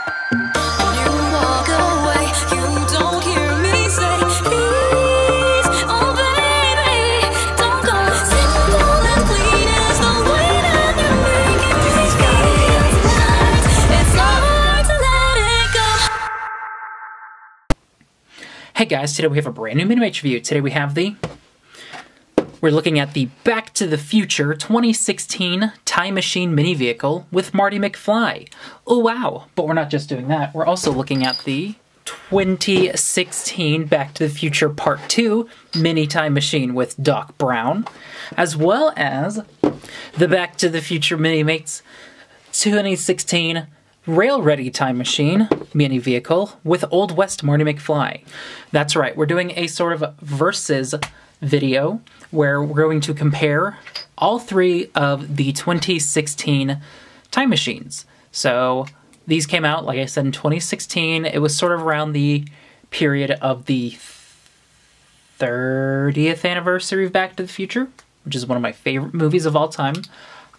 You walk away, you don't hear me say, please, oh baby, don't go. Simple and clean is the way that you make it. Please feel tonight, it's hard to let it go. Hey guys, today we have a brand new Minimate review. Today we're looking at the Back to the Future 2016 Time Machine mini vehicle with Marty McFly. Oh wow, but we're not just doing that. We're also looking at the 2016 Back to the Future Part 2 mini time machine with Doc Brown, as well as the Back to the Future Minimates 2016 Rail-Ready Time Machine mini vehicle with Old West Marty McFly. That's right, we're doing a sort of versus video where we're going to compare all three of the 2016 time machines. So these came out, like I said, in 2016. It was sort of around the period of the 30th anniversary of Back to the Future, which is one of my favorite movies of all time.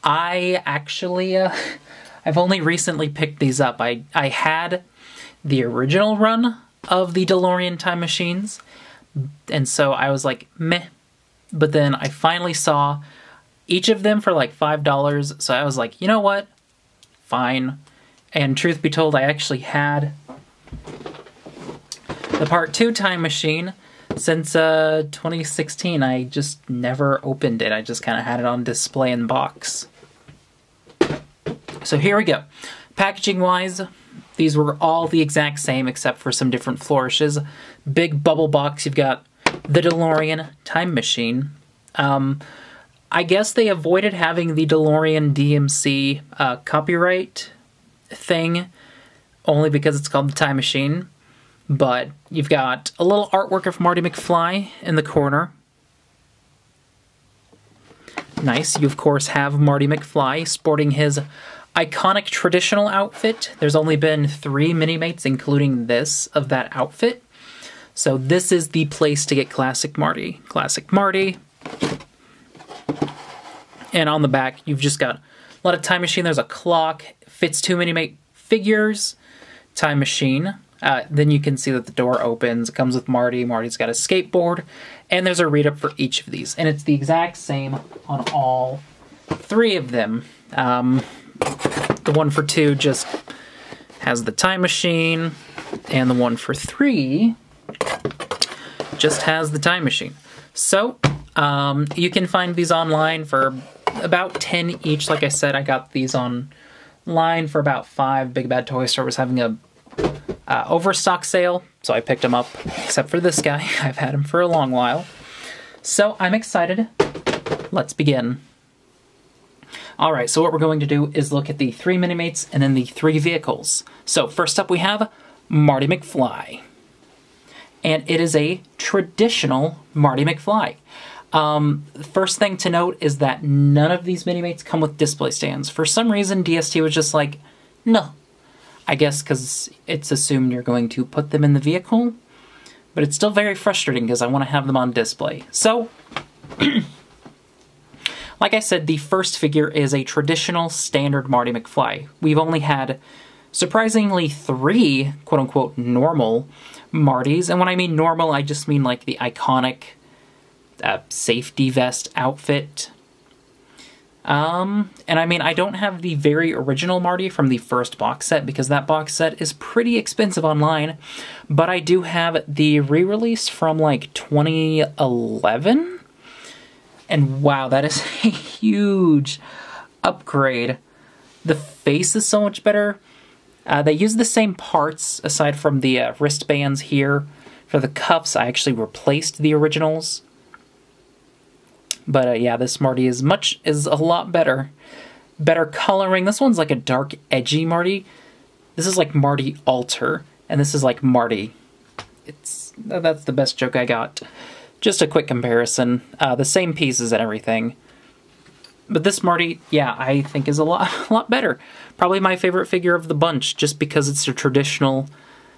I actually, I've only recently picked these up. I had the original run of the DeLorean time machines, and so I was like, meh. But then I finally saw each of them for like $5, so I was like, you know what? Fine. And truth be told, I actually had the Part 2 time machine since 2016. I just never opened it. I just kind of had it on display in the box. So here we go. Packaging-wise, these were all the exact same except for some different flourishes. Big bubble box, you've got the DeLorean time machine. I guess they avoided having the DeLorean DMC copyright thing only because it's called the time machine. But you've got a little artwork of Marty McFly in the corner. Nice. You, of course, have Marty McFly sporting his iconic traditional outfit. There's only been 3 Minimates, including this, of that outfit. So this is the place to get Classic Marty. Classic Marty. And on the back, you've just got a lot of time machine. There's a clock. Fits 2 Minimate figures. Time machine. Then you can see that the door opens. It comes with Marty. Marty's got a skateboard. And there's a read-up for each of these. And it's the exact same on all 3 of them. The one for 2 just has the time machine. And the one for 3 just has the time machine. So, you can find these online for about 10 each. Like I said, I got these online for about 5. Big Bad Toy Store was having a overstock sale, so I picked them up, except for this guy. I've had him for a long while. So, I'm excited. Let's begin. Alright, so what we're going to do is look at the 3 Minimates and then the 3 vehicles. So, first up we have Marty McFly. And it is a traditional Marty McFly. First thing to note is that none of these Minimates come with display stands. For some reason, DST was just like, no. I guess because it's assumed you're going to put them in the vehicle. But it's still very frustrating because I want to have them on display. So, like I said, the first figure is a traditional standard Marty McFly. We've only had, surprisingly, 3 quote-unquote normal Martys. And when I mean normal, I just mean like the iconic safety vest outfit. And I mean, I don't have the very original Marty from the first box set because that box set is pretty expensive online. But I do have the re-release from like 2011. And wow, that is a huge upgrade. The face is so much better. They use the same parts aside from the wristbands here. For the cuffs, I actually replaced the originals. But yeah, this Marty is a lot better. Better coloring. This one's like a dark, edgy Marty. This is like Marty Alter, and this is like Marty. That's the best joke I got. Just a quick comparison. The same pieces and everything. But this Marty, yeah, I think is a lot better. Probably my favorite figure of the bunch, just because it's a traditional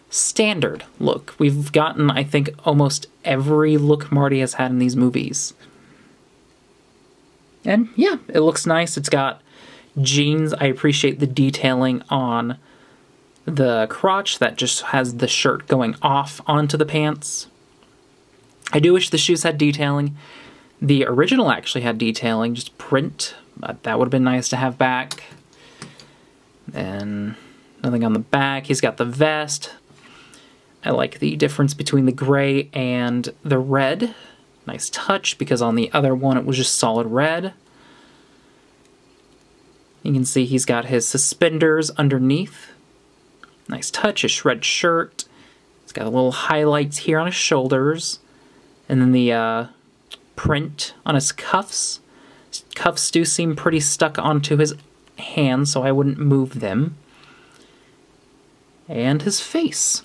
standard look. We've gotten, I think, almost every look Marty has had in these movies. And yeah, it looks nice. It's got jeans. I appreciate the detailing on the crotch that just has the shirt going off onto the pants. I do wish the shoes had detailing. The original actually had detailing, just print, but that would have been nice to have back. And nothing on the back. He's got the vest. I like the difference between the gray and the red. Nice touch, because on the other one it was just solid red. You can see he's got his suspenders underneath. Nice touch, a shred shirt. He's got a little highlights here on his shoulders. And then the print on his cuffs. His cuffs do seem pretty stuck onto his hands, so I wouldn't move them. And his face.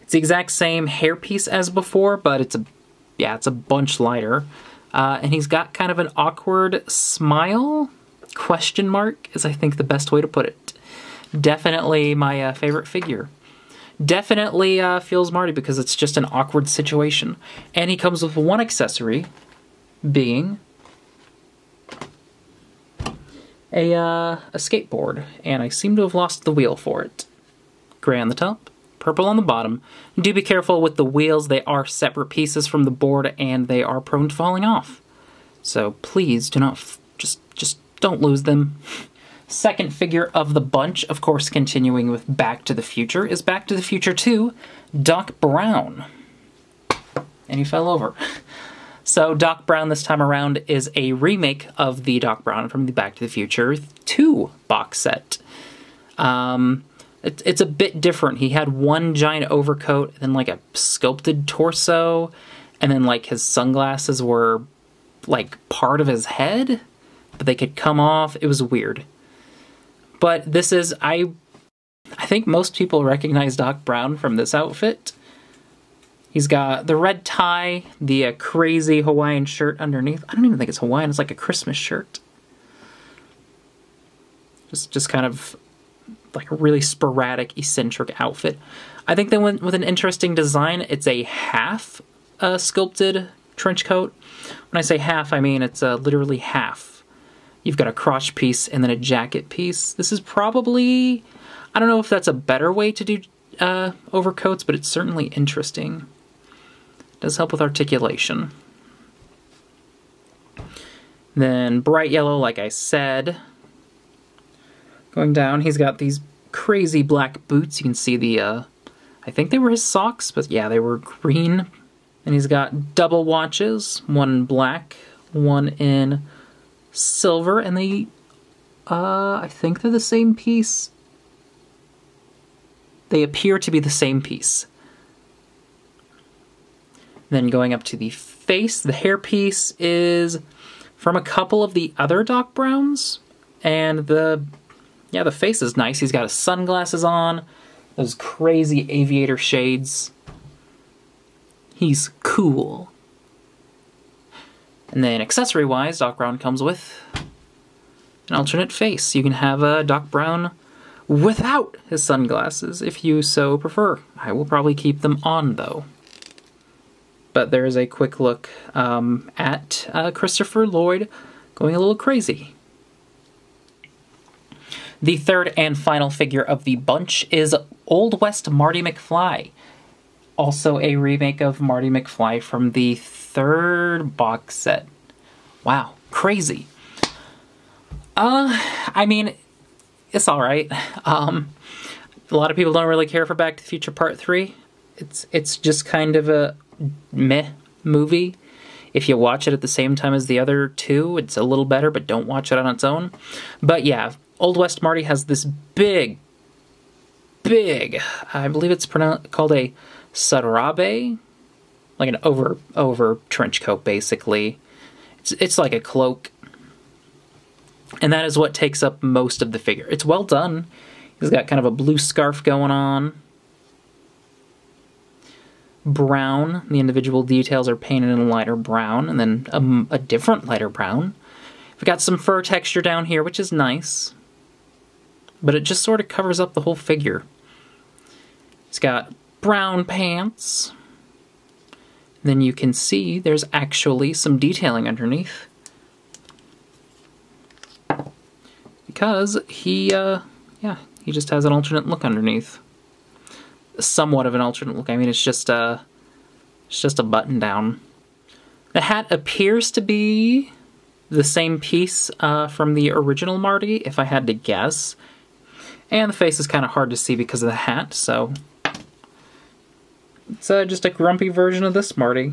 It's the exact same hairpiece as before, but it's a bunch lighter. And he's got kind of an awkward smile? Question mark is, I think, the best way to put it. Definitely my favorite figure. Definitely feels Marty, because it's just an awkward situation. And he comes with one accessory, being a skateboard. And I seem to have lost the wheel for it. Gray on the top, purple on the bottom. Do be careful with the wheels. They are separate pieces from the board, and they are prone to falling off. So please do not, just don't lose them. Second figure of the bunch, of course, continuing with Back to the Future, is Back to the Future 2, Doc Brown. And he fell over. So Doc Brown this time around is a remake of the Doc Brown from the Back to the Future 2 box set. It's a bit different. He had one giant overcoat, and then like a sculpted torso, and then like his sunglasses were like part of his head, but they could come off. It was weird. But this is, I think most people recognize Doc Brown from this outfit. He's got the red tie, the crazy Hawaiian shirt underneath. I don't even think it's Hawaiian, it's like a Christmas shirt. Just kind of like a really sporadic, eccentric outfit. I think they went with an interesting design. It's a half sculpted trench coat. When I say half, I mean it's literally half. You've got a crotch piece and then a jacket piece. This is probably, I don't know if that's a better way to do overcoats, but it's certainly interesting. It does help with articulation. Then bright yellow, like I said. Going down, he's got these crazy black boots. You can see the, I think they were his socks, but yeah, they were green. And he's got double watches, one in black, one in silver, and they, I think they're the same piece. They appear to be the same piece. Then going up to the face, the hairpiece is from a couple of the other Doc Browns, and the face is nice. He's got his sunglasses on, those crazy aviator shades. He's cool. And then accessory-wise, Doc Brown comes with an alternate face. You can have Doc Brown without his sunglasses, if you so prefer. I will probably keep them on, though. But there is a quick look at Christopher Lloyd going a little crazy. The third and final figure of the bunch is Old West Marty McFly. Also a remake of Marty McFly from the third box set. Wow, crazy. I mean, it's alright. A lot of people don't really care for Back to the Future Part 3. It's just kind of a meh movie. If you watch it at the same time as the other two, it's a little better, but don't watch it on its own. But yeah, Old West Marty has this big, I believe it's called a sarabe, like an over trench coat, basically. It's like a cloak. And that is what takes up most of the figure. It's well done. He's got kind of a blue scarf going on. Brown. The individual details are painted in a lighter brown, and then a different lighter brown. We've got some fur texture down here, which is nice. But it just sort of covers up the whole figure. It's got brown pants. Then you can see there's actually some detailing underneath. Because he He just has an alternate look underneath. Somewhat of an alternate look. I mean, it's just a button down. The hat appears to be the same piece from the original Marty, if I had to guess. And the face is kind of hard to see because of the hat, so it's just a grumpy version of this Marty.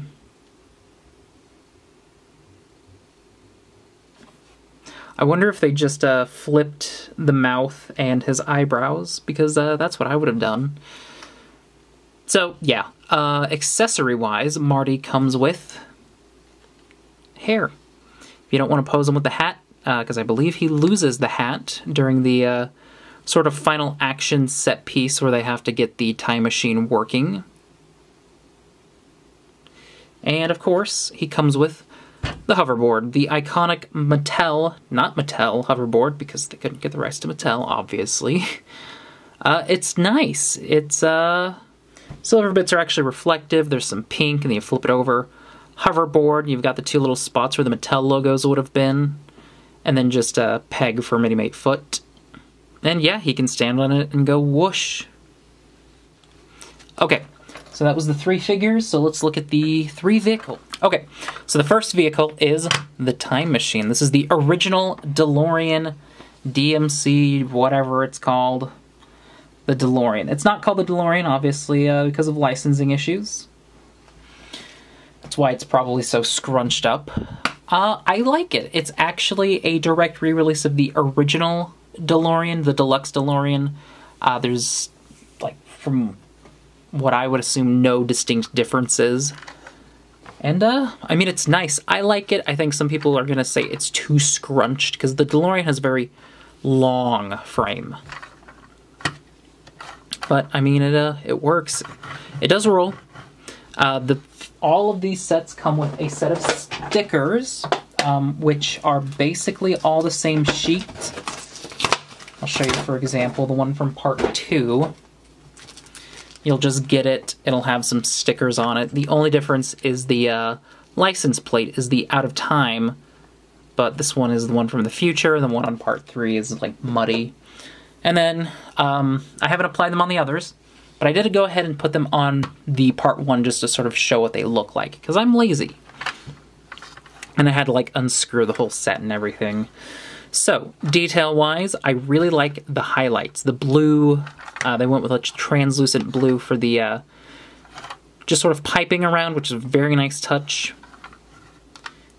I wonder if they just flipped the mouth and his eyebrows, because that's what I would have done. So, yeah, accessory-wise, Marty comes with hair. If you don't want to pose him with the hat, because I believe he loses the hat during the sort of final action set piece where they have to get the time machine working. And, of course, he comes with the hoverboard, the iconic Mattel, not Mattel hoverboard, because they couldn't get the rights to Mattel, obviously. It's nice. It's, silver bits are actually reflective. There's some pink, and then you flip it over. Hoverboard, you've got the two little spots where the Mattel logos would have been, and then just a peg for Minimate foot. And yeah, he can stand on it and go whoosh. Okay, so that was the 3 figures, so let's look at the 3 vehicle. Okay, so the first vehicle is the Time Machine. This is the original DeLorean, DMC, whatever it's called. The DeLorean. It's not called the DeLorean, obviously, because of licensing issues. That's why it's probably so scrunched up. I like it. It's actually a direct re-release of the original DeLorean, the deluxe DeLorean. There's, like, from what I would assume, no distinct differences. And, I mean, it's nice. I like it. I think some people are going to say it's too scrunched, because the DeLorean has a very long frame. But, I mean, it works. It does roll. All of these sets come with a set of stickers, which are basically all the same sheet. I'll show you, for example, the one from part 2. You'll just get it. It'll have some stickers on it. The only difference is the license plate is the out of time, but this one is the one from the future. The one on part 3 is like muddy. And then I haven't applied them on the others, but I did go ahead and put them on the part 1 just to sort of show what they look like, because I'm lazy. And I had to like unscrew the whole set and everything. So, detail-wise, I really like the highlights. The blue, they went with a translucent blue for the, just sort of piping around, which is a very nice touch.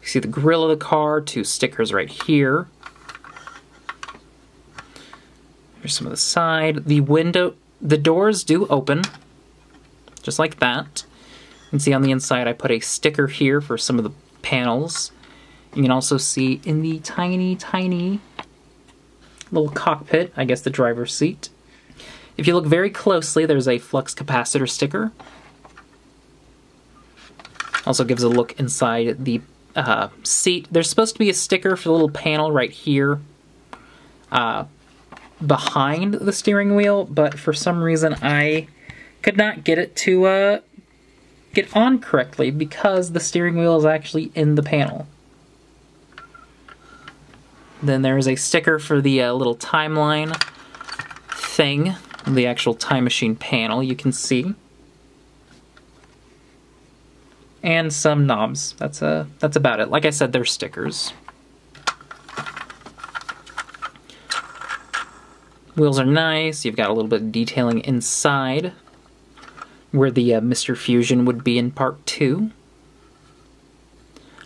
You see the grille of the car, 2 stickers right here. Here's some of the side. The window, the doors do open, just like that. You can see on the inside I put a sticker here for some of the panels. You can also see in the tiny, tiny little cockpit, I guess the driver's seat. If you look very closely, there's a flux capacitor sticker. Also gives a look inside the seat. There's supposed to be a sticker for the little panel right here behind the steering wheel, but for some reason I could not get it to get on correctly because the steering wheel is actually in the panel. Then there is a sticker for the little timeline thing, the actual time machine panel you can see. And some knobs. That's about it. Like I said, they're stickers. Wheels are nice. You've got a little bit of detailing inside where the Mr. Fusion would be in part 2.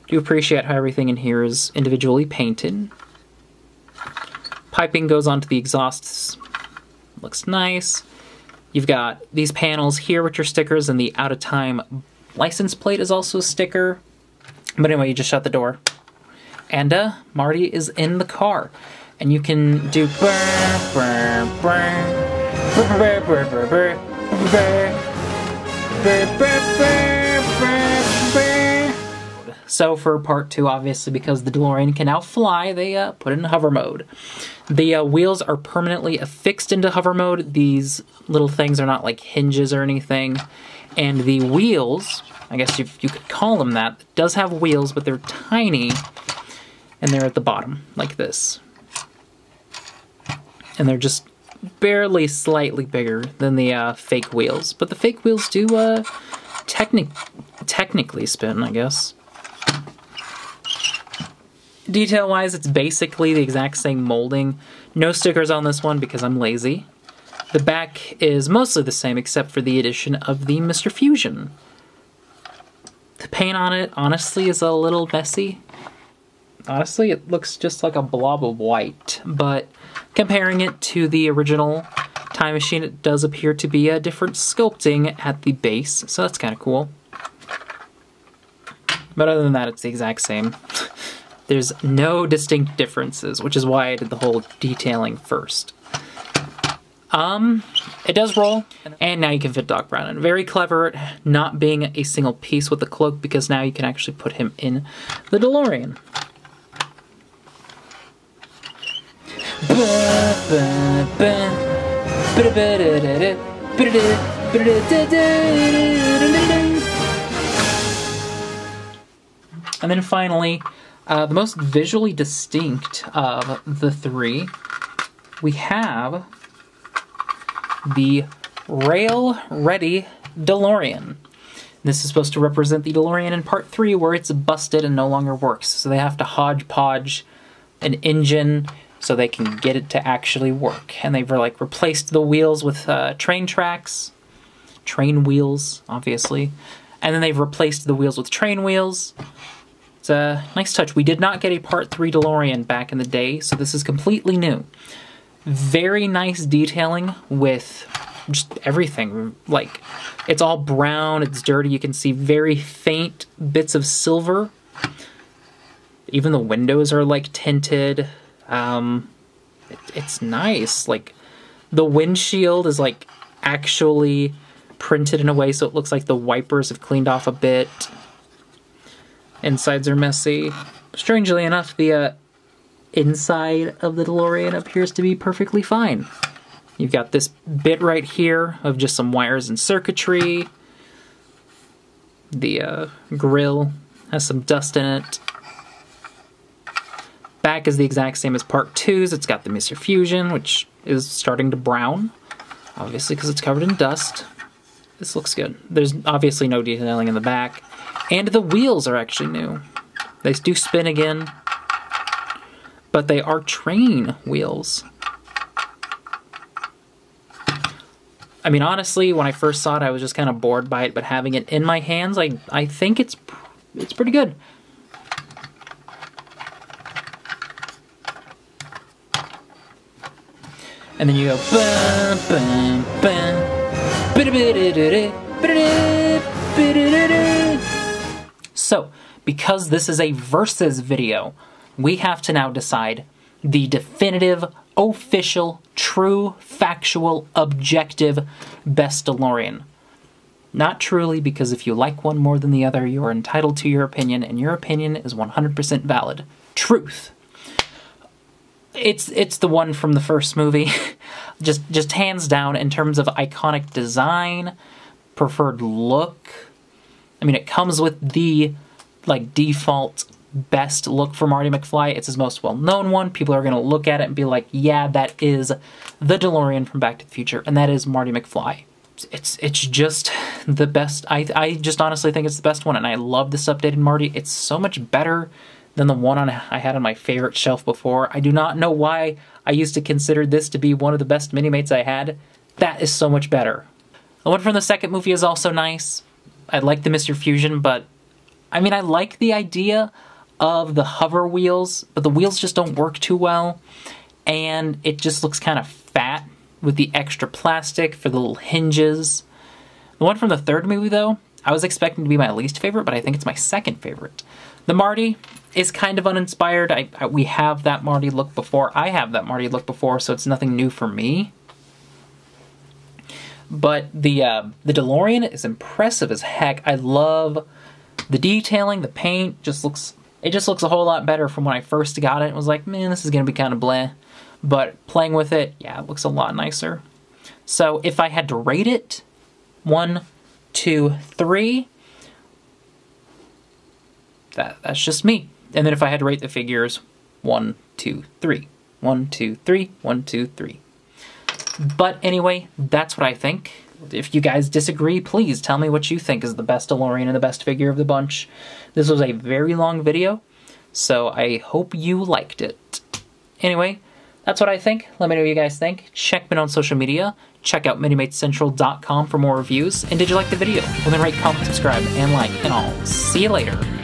Do appreciate how everything in here is individually painted. Piping goes onto the exhausts. Looks nice. You've got these panels here which are stickers, and the out of time license plate is also a sticker. But anyway, you just shut the door. And Marty is in the car. And you can do burr, burr, burr, burr, burr, burr, burr, burr, burr, burr, burr, burr, burr. So for part 2, obviously, because the DeLorean can now fly, they put it in hover mode. The wheels are permanently affixed into hover mode. These little things are not like hinges or anything. And the wheels, I guess you could call them that, does have wheels, but they're tiny, and they're at the bottom, like this. And they're just barely slightly bigger than the fake wheels, but the fake wheels do technically spin, I guess. Detail-wise, it's basically the exact same molding. No stickers on this one because I'm lazy. The back is mostly the same except for the addition of the Mr. Fusion. The paint on it, honestly, is a little messy. Honestly, it looks just like a blob of white, but comparing it to the original Time Machine, it does appear to be a different sculpting at the base, so that's kind of cool. But other than that, it's the exact same. There's no distinct differences, which is why I did the whole detailing first. It does roll, and now you can fit Doc Brown in. Very clever at not being a single piece with the cloak, because now you can actually put him in the DeLorean. And then finally, the most visually distinct of the three, we have the rail-ready DeLorean. This is supposed to represent the DeLorean in Part 3, where it's busted and no longer works. So they have to hodgepodge an engine so they can get it to actually work. And they've like replaced the wheels with train tracks, train wheels, obviously. And then they've replaced the wheels with train wheels. It's a nice touch. We did not get a Part 3 DeLorean back in the day, so this is completely new. Very nice detailing with just everything. Like, it's all brown, it's dirty, you can see very faint bits of silver. Even the windows are like tinted. It's nice. Like, the windshield is like actually printed in a way so it looks like the wipers have cleaned off a bit. Insides are messy. Strangely enough, the inside of the DeLorean appears to be perfectly fine. You've got this bit right here of just some wires and circuitry. The grill has some dust in it. Back is the exact same as Part 2's. It's got the Mr. Fusion, which is starting to brown, obviously because it's covered in dust. This looks good. There's obviously no detailing in the back. And the wheels are actually new. They do spin again, but they are train wheels. I mean, honestly, when I first saw it, I was just kind of bored by it, but having it in my hands, I think it's pretty good. And then you go bum, bum, bum, so, because this is a versus video, we have to now decide the definitive, official, true, factual, objective best DeLorean. Not truly, because if you like one more than the other, you are entitled to your opinion, and your opinion is 100% valid. Truth. It's the one from the first movie. just hands down in terms of iconic design, preferred look. I mean, it comes with the like default best look for Marty McFly. It's his most well-known one. People are going to look at it and be like, yeah, that is the DeLorean from Back to the Future, and that is Marty McFly. It's just the best. I just honestly think it's the best one, and I love this updated Marty. It's so much better than the one I had on my favorite shelf before. I do not know why I used to consider this to be one of the best Mini-Mates I had. That is so much better. The one from the second movie is also nice. I like the Mr. Fusion, but I mean, I like the idea of the hover wheels, but the wheels just don't work too well, and it just looks kind of fat with the extra plastic for the little hinges. The one from the third movie, though, I was expecting to be my least favorite, but I think it's my second favorite. The Marty is kind of uninspired. We have that Marty look before. I have that Marty look before, so it's nothing new for me. But the DeLorean is impressive as heck. I love the detailing, the paint. It just looks a whole lot better from when I first got it. It was like, man, this is gonna be kind of bleh. But playing with it, yeah, it looks a lot nicer. So if I had to rate it, 1, 2, 3, that's just me. And then if I had to rate the figures, 1, 2, 3. 1, 2, 3, 1, 2, 3. But anyway, that's what I think. If you guys disagree, please tell me what you think is the best DeLorean and the best figure of the bunch. This was a very long video, so I hope you liked it. Anyway, that's what I think. Let me know what you guys think. Check me out on social media. Check out MiniMatesCentral.com for more reviews. And did you like the video? Well then rate, comment, subscribe, and like, and I'll see you later.